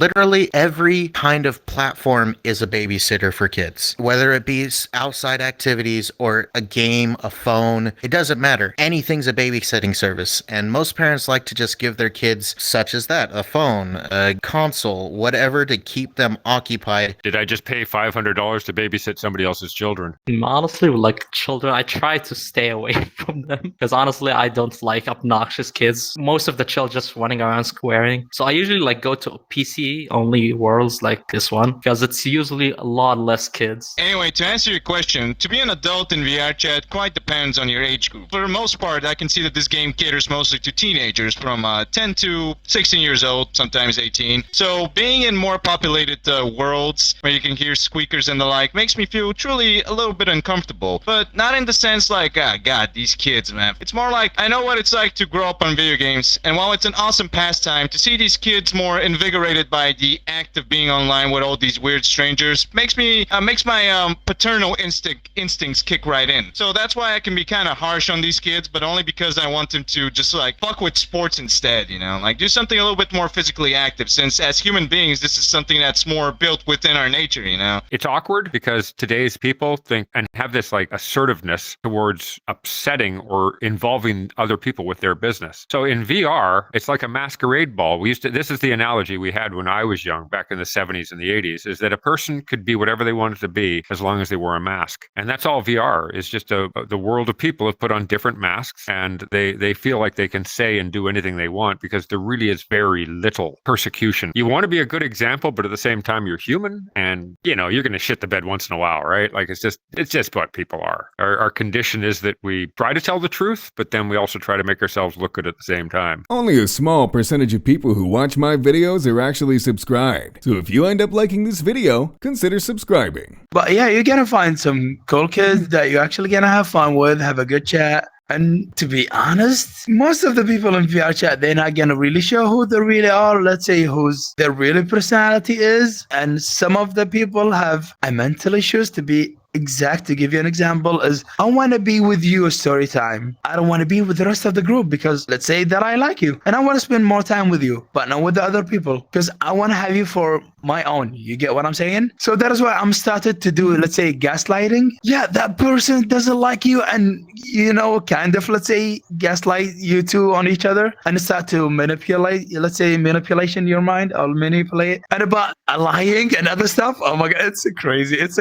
Literally every kind of platform is a babysitter for kids, whether it be outside activities or a game, a phone, it doesn't matter. Anything's a babysitting service. And most parents like to just give their kids such as that, a phone, a console, whatever to keep them occupied. Did I just pay $500 to babysit somebody else's children? Honestly, with like children, I try to stay away from them because honestly, I don't like obnoxious kids. Most of the children just running around squaring. So I usually like go to PC only worlds like this one because it's usually a lot less kids. Anyway, to answer your question, to be an adult in VR chat quite depends on your age group. For the most part, I can see that this game caters mostly to teenagers from 10 to 16 years old, sometimes 18. So being in more populated worlds where you can hear squeakers and the like makes me feel truly a little bit uncomfortable. But not in the sense like, God, these kids, man. It's more like, I know what it's like to grow up on video games, and while it's an awesome pastime, to see these kids more invigorated by the act of being online with all these weird strangers makes my paternal instincts kick right in. So that's why I can be kind of harsh on these kids, but only because I want them to just like fuck with sports instead, you know, like do something a little bit more physically active, since as human beings this is something that's more built within our nature, you know. It's awkward because today's people think and have this like assertiveness towards upsetting or involving other people with their business. So in VR, it's like a masquerade ball. This is the analogy we had when I was young back in the 70s and the 80s, is that a person could be whatever they wanted to be as long as they wore a mask. And that's all VR is, just the world of people have put on different masks, and they feel like they can say and do anything they want because there really is very little persecution. You want to be a good example, but at the same time you're human, and you know you're going to shit the bed once in a while, right? Like it's just what people are. Our condition is that we try to tell the truth, but then we also try to make ourselves look good at the same time. Only a small percentage of people who watch my videos are actually subscribed. So if you end up liking this video, consider subscribing. But yeah, you're gonna find some cool kids that you're actually gonna have fun with, have a good chat. And to be honest, most of the people in VR chat, they're not gonna really show who they really are. Let's say whose their real personality is. And some of the people have mental issues. To be exact, to give you an example, is I want to be with you a story time. I don't want to be with the rest of the group because let's say that I like you and I want to spend more time with you, but not with the other people because I want to have you for my own. You get what I'm saying? So that is why I'm started to do, let's say, gaslighting. Yeah, that person doesn't like you, and you know, kind of, let's say, gaslight you two on each other and start to manipulate, let's say, manipulation in your mind. I'll manipulate and about lying and other stuff. Oh my God, it's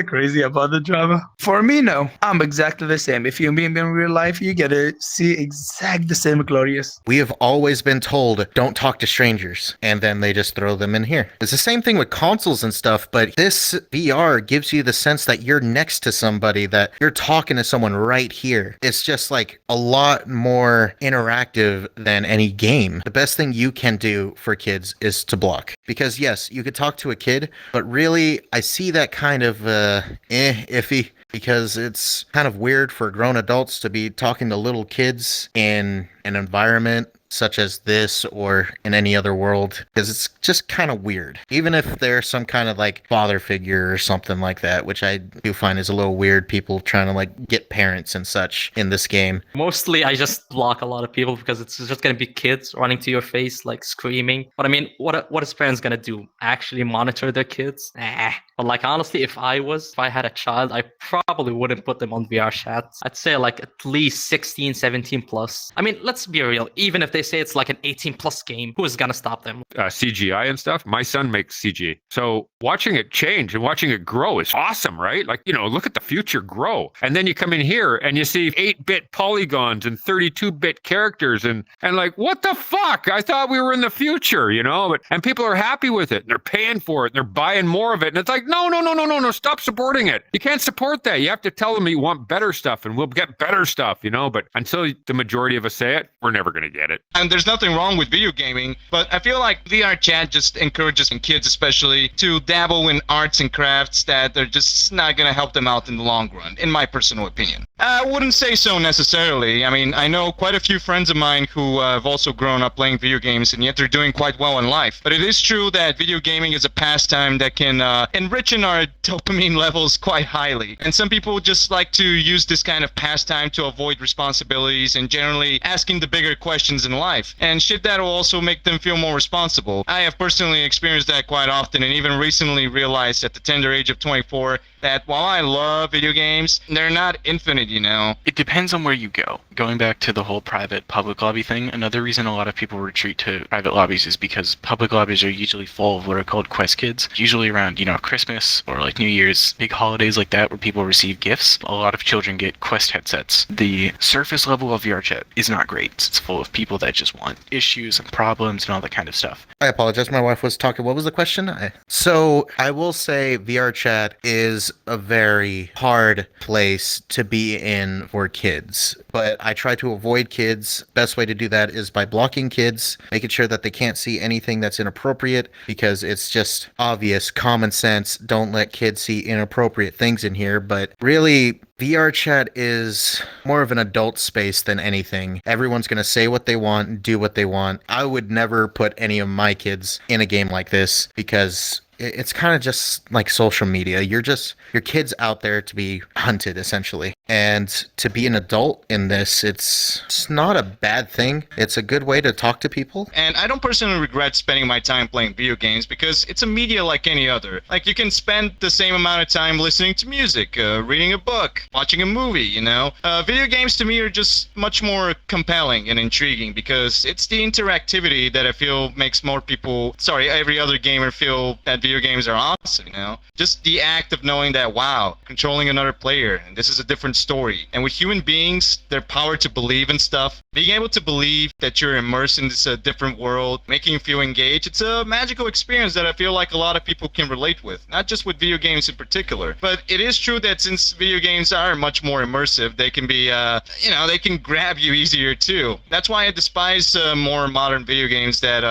crazy about the drama. For me, no, I'm exactly the same. If you meet me in real life, you get to see exactly the same Glorious. We have always been told, don't talk to strangers, and then they just throw them in here. It's the same thing with consoles and stuff, but this VR gives you the sense that you're next to somebody, that you're talking to someone right here. It's just like a lot more interactive than any game. The best thing you can do for kids is to block. Because yes, you could talk to a kid, but really I see that kind of iffy, because it's kind of weird for grown adults to be talking to little kids in an environment such as this or in any other world, because it's just kind of weird. Even if there's some kind of like father figure or something like that, which I do find is a little weird, people trying to like get parents and such in this game. Mostly I just block a lot of people because it's just going to be kids running to your face like screaming. But I mean, what is parents going to do? Actually monitor their kids? But like honestly, if I had a child, I probably wouldn't put them on VR chat. I'd say like at least 16, 17 plus. I mean, let's be real. Even if they say it's like an 18 plus game, who is going to stop them? CGI and stuff. My son makes CG. So watching it change and watching it grow is awesome, right? Like, you know, look at the future grow. And then you come in here and you see 8-bit polygons and 32-bit characters and like, what the fuck? I thought we were in the future, you know? And people are happy with it. And they're paying for it. And they're buying more of it. And it's like, no, stop supporting it. You can't support that. You have to tell them you want better stuff and we'll get better stuff, you know? But until the majority of us say it, we're never going to get it. And there's nothing wrong with video gaming, but I feel like VR chat just encourages kids especially to dabble in arts and crafts that are just not going to help them out in the long run, in my personal opinion. I wouldn't say so necessarily. I mean, I know quite a few friends of mine who have also grown up playing video games, and yet they're doing quite well in life. But it is true that video gaming is a pastime that can enrich in our dopamine levels quite highly. And some people just like to use this kind of pastime to avoid responsibilities and generally asking the bigger questions in life. And shit that will also make them feel more responsible. I have personally experienced that quite often, and even recently realized at the tender age of 24 that while I love video games, they're not infinite, you know. It depends on where you go. Going back to the whole private public lobby thing, another reason a lot of people retreat to private lobbies is because public lobbies are usually full of what are called quest kids. Usually around, Christmas or like New Year's, big holidays like that where people receive gifts. A lot of children get quest headsets. The surface level of VRChat is not great. It's full of people that just want issues and problems and all that kind of stuff. I apologize. My wife was talking. What was the question? So I will say VRChat is a very hard place to be in for kids, but I try to avoid kids. Best way to do that is by blocking kids, making sure that they can't see anything that's inappropriate, because it's just obvious common sense. Don't let kids see inappropriate things in here. But really, VRChat is more of an adult space than anything. Everyone's going to say what they want and do what they want. I would never put any of my kids in a game like this, because it's kind of just like social media. Your kid's out there to be hunted, essentially. And to be an adult in this, it's not a bad thing. It's a good way to talk to people. And I don't personally regret spending my time playing video games because it's a media like any other. Like, you can spend the same amount of time listening to music, reading a book, watching a movie, you know? Video games to me are just much more compelling and intriguing because it's the interactivity that I feel makes every other gamer feel that video games are awesome, you know? Just the act of knowing that, wow, controlling another player, and this is a different story. And with human beings, their power to believe in stuff, being able to believe that you're immersed in this different world, making you feel engaged, it's a magical experience that I feel like a lot of people can relate with. Not just with video games in particular. But it is true that since video games are much more immersive, they can be, they can grab you easier too. That's why I despise more modern video games that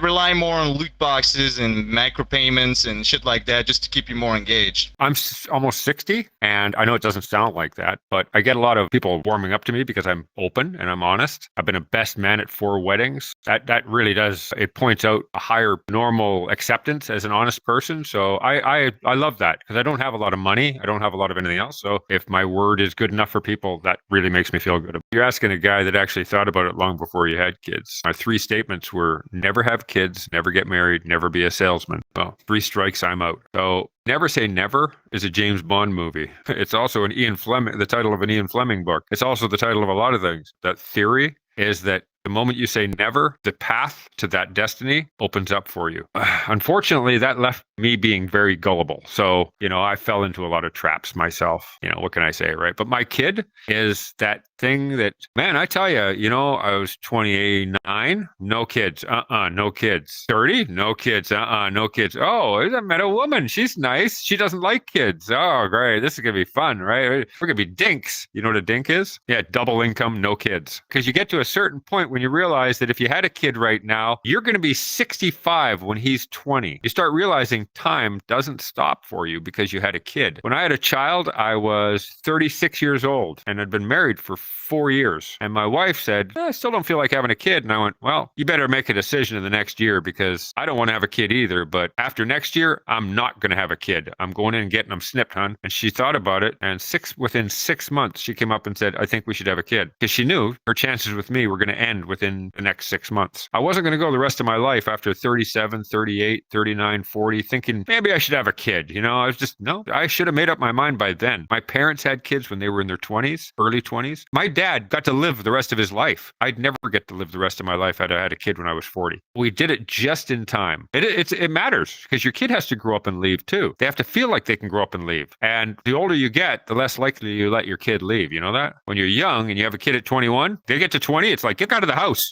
rely more on loot boxes and micropayments and shit like that just to keep you more engaged. I'm almost 60, and I know it doesn't sound like that, but I get a lot of people warming up to me because I'm open and I'm honest. I've been a best man at 4 weddings. That really does. It points out a higher normal acceptance as an honest person. So I love that because I don't have a lot of money. I don't have a lot of anything else. So if my word is good enough for people, that really makes me feel good. You're asking a guy that actually thought about it long before you had kids. My 3 statements were never have kids, never get married, never be a salesman. Well, 3 strikes, I'm out. So Never Say Never is a James Bond movie. It's also the title of an Ian Fleming book. It's also the title of a lot of things. That theory is that the moment you say never, the path to that destiny opens up for you. Unfortunately, that left me being very gullible. So, I fell into a lot of traps myself. What can I say, right? But my kid is that thing that, man, I tell you, I was 29, no kids, no kids. 30, no kids, no kids. Oh, I met a woman. She's nice. She doesn't like kids. Oh, great. This is going to be fun, right? We're going to be dinks. You know what a dink is? Yeah, double income, no kids. Because you get to a certain point when you realize that if you had a kid right now, you're going to be 65 when he's 20. You start realizing time doesn't stop for you because you had a kid. When I had a child, I was 36 years old and had been married for 4 years. And my wife said, I still don't feel like having a kid. And I went, well, you better make a decision in the next year because I don't want to have a kid either. But after next year, I'm not going to have a kid. I'm going in and getting them snipped, hon. And she thought about it. And within 6 months, she came up and said, I think we should have a kid. Because she knew her chances with me were going to end within the next 6 months. I wasn't going to go the rest of my life after 37, 38, 39, 40, thinking maybe I should have a kid. I should have made up my mind by then. My parents had kids when they were in their 20s, early 20s. My dad got to live the rest of his life. I'd never get to live the rest of my life had I had a kid when I was 40. We did it just in time. It matters because your kid has to grow up and leave too. They have to feel like they can grow up and leave. And the older you get, the less likely you let your kid leave. You know that? When you're young and you have a kid at 21, they get to 20, it's like, get out of the house,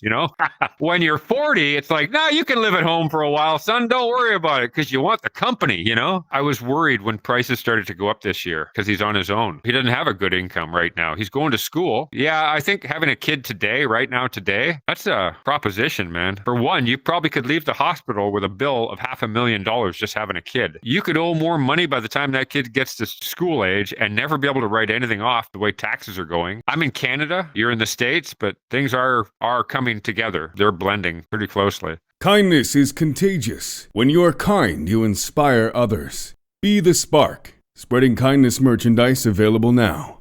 When you're 40, it's like, no, you can live at home for a while, son. Don't worry about it because you want the company, I was worried when prices started to go up this year because he's on his own. He doesn't have a good income right now. He's going to school cool. Yeah, I think having a kid today, right now, today, that's a proposition, man. For one, you probably could leave the hospital with a bill of $500,000 just having a kid. You could owe more money by the time that kid gets to school age and never be able to write anything off the way taxes are going. I'm in Canada, you're in the States, but things are coming together. They're blending pretty closely. Kindness is contagious. When you are kind, you inspire others. Be the spark. Spreading kindness merchandise available now.